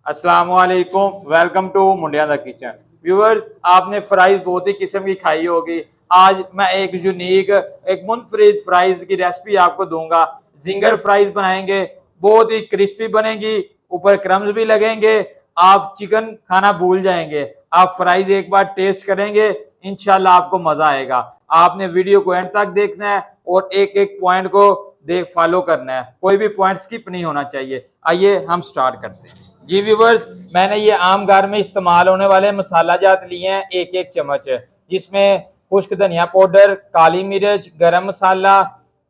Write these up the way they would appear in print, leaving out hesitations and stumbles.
अस्सलाम वालेकुम, welcome to Mundia the kitchen. Viewers, आपने फ्राइज बहुत ही किस्म की खाई होगी। आज मैं एक यूनिक, एक मुनफरिद फ्राइज की रेसिपी आपको दूंगा। जिंगर फ्राइज बनाएंगे, बहुत ही क्रिस्पी बनेगी, ऊपर क्रम्स भी लगेंगे। आप चिकन खाना भूल जाएंगे। आप फ्राइज एक बार टेस्ट करेंगे, इंशाल्लाह आपको मजा आएगा। आपने वीडियो को एंड तक देखना है और एक एक पॉइंट को देख फॉलो करना है, कोई भी पॉइंट स्किप नहीं होना चाहिए। आइए हम स्टार्ट करते हैं। जी व्यूवर्स, मैंने ये आम घर में इस्तेमाल होने वाले मसाला जात लिए हैं, एक एक चम्मच, जिसमें खुश्क धनिया पाउडर, काली मिर्च, गरम मसाला,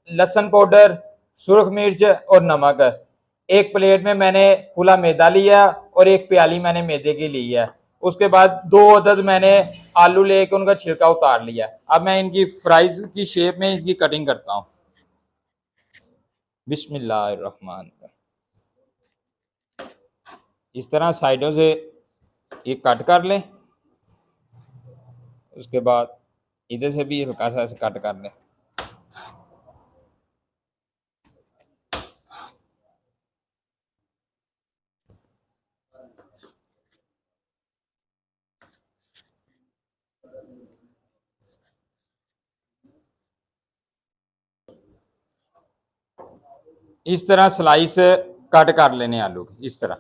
लहसुन पाउडर, सुर्ख मिर्च और नमक। एक प्लेट में मैंने खुला मैदा लिया और एक प्याली मैंने मैदे की ली है। उसके बाद 2 अदद मैंने आलू लेके उनका छिलका उतार लिया। अब मैं इनकी फ्राइज की शेप में इनकी कटिंग करता हूँ। बिस्मिल्लाहिर्रहमान। इस तरह साइडों से ये कट कर लें। उसके बाद इधर से भी हल्का सा कट कर लें। इस तरह स्लाइस कट कर लेने आलू के, इस तरह।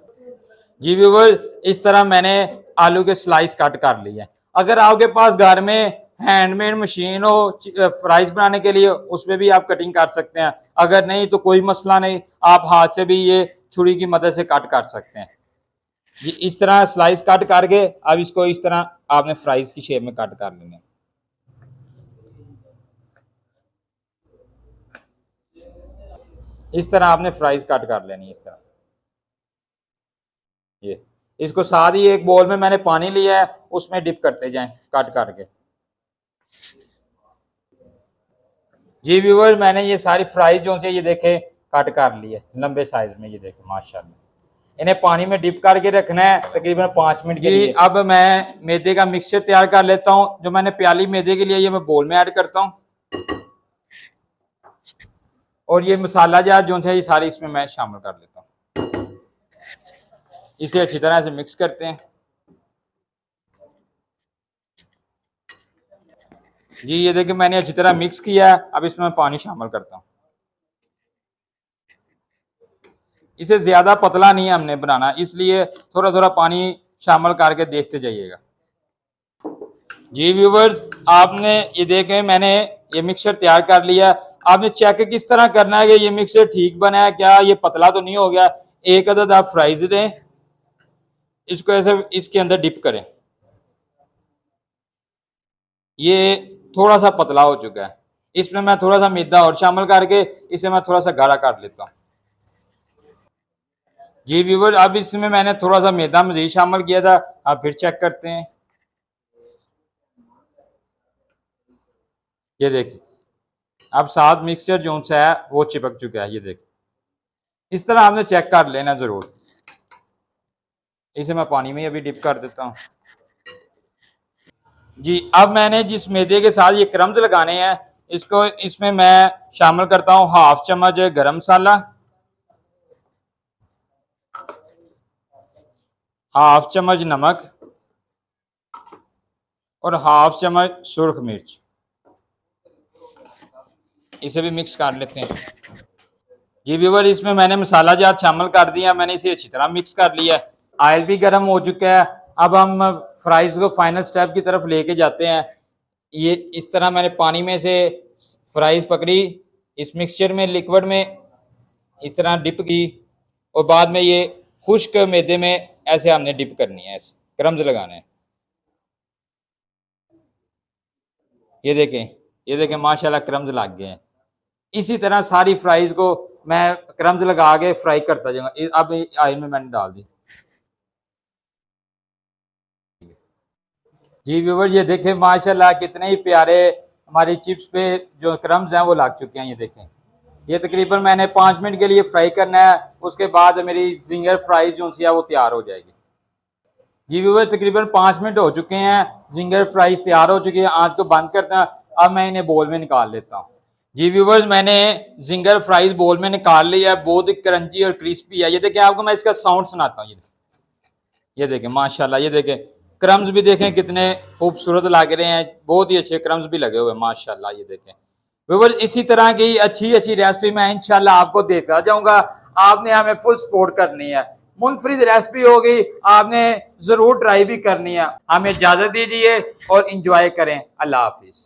जी व्यूअर्स, इस तरह मैंने आलू के स्लाइस कट कर लिए हैं। अगर आपके पास घर में हैंडमेड मशीन हो फ्राइज बनाने के लिए, उसमें भी आप कटिंग कर सकते हैं। अगर नहीं तो कोई मसला नहीं, आप हाथ से भी ये छुरी की मदद से कट कर सकते हैं। जी इस तरह स्लाइस कट करके अब इसको इस तरह आपने फ्राइज की शेप में कट कर लेना है। इस तरह आपने फ्राइज कट कर लेनी है, इस तरह। ये इसको साथ ही एक बोल में मैंने पानी लिया है, उसमें डिप करते जाएं कट करके। जी व्यूअर, मैंने ये सारी फ्राइज जो से ये देखे कट कर ली है लंबे साइज में। ये देखे माशाल्लाह। इन्हें पानी में डिप करके रखना है तकरीबन 5 मिनट के लिए। अब मैं मैदे का मिक्सचर तैयार कर लेता हूँ। जो मैंने प्याली मैदे के लिए ये मैं बोल में ऐड करता हूँ, और ये मसाला जार जो है ये सारी इसमें मैं शामिल कर लेता हूँ। इसे अच्छी तरह से मिक्स करते हैं। जी ये देखिए मैंने अच्छी तरह मिक्स किया है। अब इसमें पानी शामिल करता हूँ। इसे ज्यादा पतला नहीं हमने बनाना, इसलिए थोड़ा थोड़ा पानी शामिल करके देखते जाइएगा। जी व्यूवर्स, आपने ये देखें मैंने ये मिक्सचर तैयार कर लिया। आपने चेक किस तरह करना है कि ये मिक्सचर ठीक बना है, क्या ये पतला तो नहीं हो गया। एक अदद आप फ्राइज दें, इसको ऐसे इसके अंदर डिप करें। ये थोड़ा सा पतला हो चुका है। इसमें मैं थोड़ा सा मैदा और शामिल करके इसे मैं थोड़ा सा गाढ़ा कर लेता हूँ। जी व्यूवर, अब इसमें मैंने थोड़ा सा मैदा मजीद शामिल किया था। आप फिर चेक करते हैं। ये देखिए अब साथ मिक्सचर जो सा है वो चिपक चुका है। ये देखिए इस तरह आपने चेक कर लेना जरूर। इसे मैं पानी में अभी डिप कर देता हूँ। जी अब मैंने जिस मैदे के साथ ये क्रम्स लगाने हैं, इसको इसमें मैं शामिल करता हूँ 1/2 चम्मच गरम मसाला, 1/2 चम्मच नमक और 1/2 चम्मच सुर्ख मिर्च। इसे भी मिक्स कर लेते हैं। जी व्यूवर, इसमें मैंने मसाला जात शामिल कर दिया। मैंने इसे अच्छी तरह मिक्स कर लिया। ऑयल भी गर्म हो चुका है। अब हम फ्राइज को फाइनल स्टेप की तरफ लेके जाते हैं। ये इस तरह मैंने पानी में से फ्राइज पकड़ी, इस मिक्सचर में लिक्विड में इस तरह डिप की, और बाद में ये खुश्क मैदे में ऐसे हमने डिप करनी है, ऐसे क्रम्स लगाने हैं। ये देखें माशाल्लाह क्रम्स लग गए हैं। इसी तरह सारी फ्राइज को मैं क्रम्स लगा के फ्राई करता जाऊंगा। अब ऑयल में मैंने डाल दी। जी व्यूवर, ये देखें माशाल्लाह कितने ही प्यारे हमारी चिप्स पे जो क्रम्स हैं वो लग चुके हैं। ये देखें, ये तकरीबन मैंने 5 मिनट के लिए फ्राई करना है। उसके बाद मेरी जिंगर फ्राइज जो सी है वो तैयार हो जाएगी। जी व्यूवर, तकरीबन 5 मिनट हो चुके हैं। जिंगर फ्राइज तैयार हो चुकी है। आंच को बंद करता है। अब मैं इन्हें बोल में निकाल लेता हूँ। जी व्यूवर्स, मैंने जिंगर फ्राइज बोल में निकाल लिया है। बहुत ही क्रंची और क्रिस्पी है। ये देखिए आपको मैं इसका साउंड सुनाता हूँ। ये ये देखें माशाल्लाह, ये देखें क्रम्स भी देखें कितने खूबसूरत लग रहे हैं, बहुत ही अच्छे क्रम्स भी लगे हुए हैं माशाल्लाह। ये देखें व्यूअर्स, इसी तरह की अच्छी अच्छी रेसिपी मैं इंशाल्लाह आपको देता जाऊंगा। आपने हमें फुल सपोर्ट करनी है। मुनफरिद रेसिपी होगी, आपने जरूर ट्राई भी करनी है। हमें इजाजत दीजिए और इंजॉय करें। अल्लाह हाफिज।